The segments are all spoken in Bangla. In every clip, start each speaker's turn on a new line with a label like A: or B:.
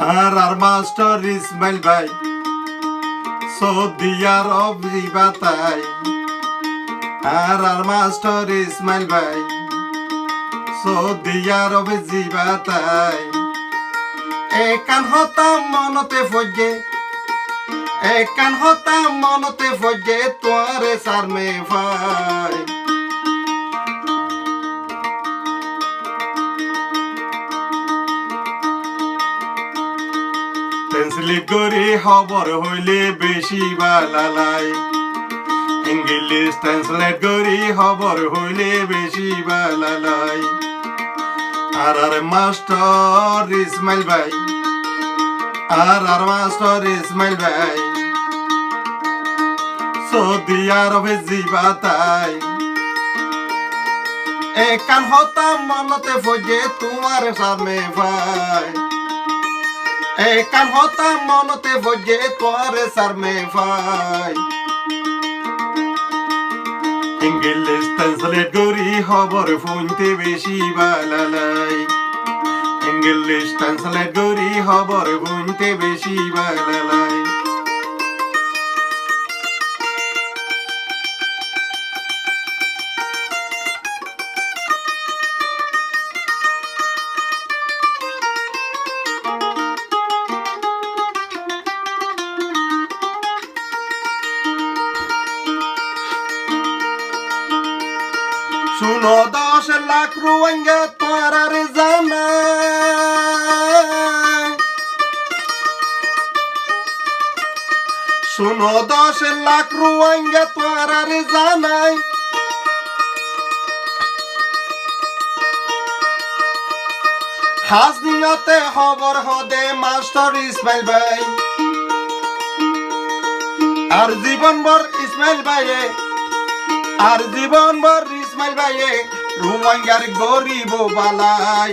A: আর মাস্টার ইসমাইল ভাই সৌদি আরব জিবাতাই আর মাস্টার ইসমাইল ভাই সৌদি আরব জিবাতাই একান হতাম মনতে ফজে তোয়ারে সারমে ভাই ট্রান্সলেট করি খবর হইলে বেশি বালালাই ইংলিশ ট্রান্সলেট করি খবর হইলে বেশি বালালাই আর মাস্টার ইসমাইল ভাই আর মাস্টার ইসমাইল ভাই সৌদি আরবে জিবাতাই একান হতাম মনতে ফজে তোমার সামনে ভাই একান হতাম মনতে ফজে তোমার সামনে ভাই ইংলিশ ট্রান্সলেট করি খবর শুনতে বেশি বালালাই ইংলিশ ট্রান্সলেট করি খবর শুনতে বেশি বালালাই শুনো 10 লাখ রুয়াঙ্গা তোয়ার জানাই শুনো 10 লাখ রুয়াঙ্গা তোয়ার জানাই হাজ নিয়তে খবর হদে মাস্টার ইসমাইল ভাই আর জীবনভর ইসমাইল ভাইয়ে আর জীবনভর ইসমাইল ভাইয়ে রুয়াঙ্গার গরিব বালাই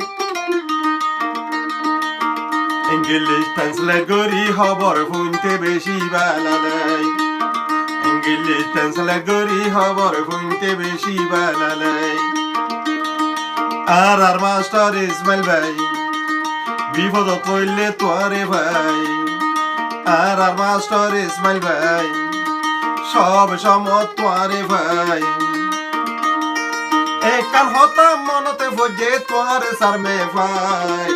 A: ইংলিশ ট্রান্সলেট করি খবর শুনতে বেশি বালালাই ইংলিশ ট্রান্সলেট করি খবর শুনতে বেশি বালালাই আর মাস্টার ইসমাইল ভাই বিপদ পড়লে তোয়ারে ভাই আর মাস্টার ইসমাইল ভাই সব সমত তোয়ারে ভাই একান হতাম মনতে ফজে তোয়ারে সারমে ভাই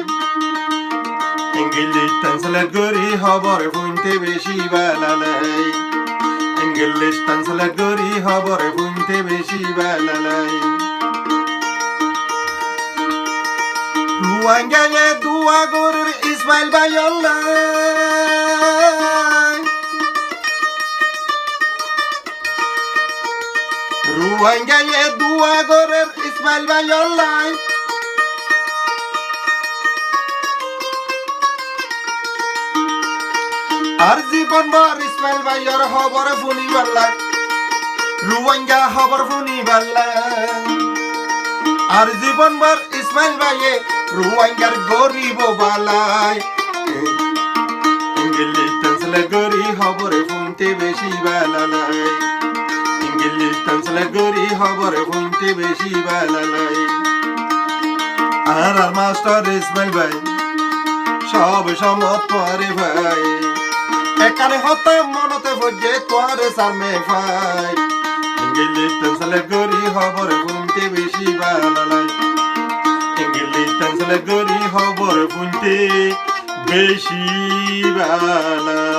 A: ইংলিশ ট্রান্সলেট করি খবর শুনতে বেশি বালালাই ইংলিশ ট্রান্সলেট করি খবর শুনতে বেশি বালালাই রুয়াঙ্গায়ে দুয়া গরুর ইসমাইল ভাই আল্লাহ রুয়াঙ্গায়ে দুয়া গরুর ইসমাইল ভাই আল্লাহ আর জীবনভর ইসমাইল ভাইয়ের খবর শুনি বাল্লাই রুয়াঙ্গা খবর শুনি বাল্লাই আর জীবনভর ইসমাইল ভাইয়ে রুয়াঙ্গার গরিব বালাই ইংলিশ ট্রান্সলেট করি খবর শুনতে বেশি বালালাই ইংলিশ ট্রান্সলেট করি খবর শুনতে বেশি বালালাই আর মাস্টার ইসমাইল ভাই সব সমত তোয়ারে ভাই একানে হতাম মনতে ফজে তোয়ারে সারমে ভাই ইংলিশ ট্রান্সলেট করি খবর শুনতে বেশি বালালাই ইংলিশ ট্রান্সলেট করি খবর শুনতে বেশি বালালাই।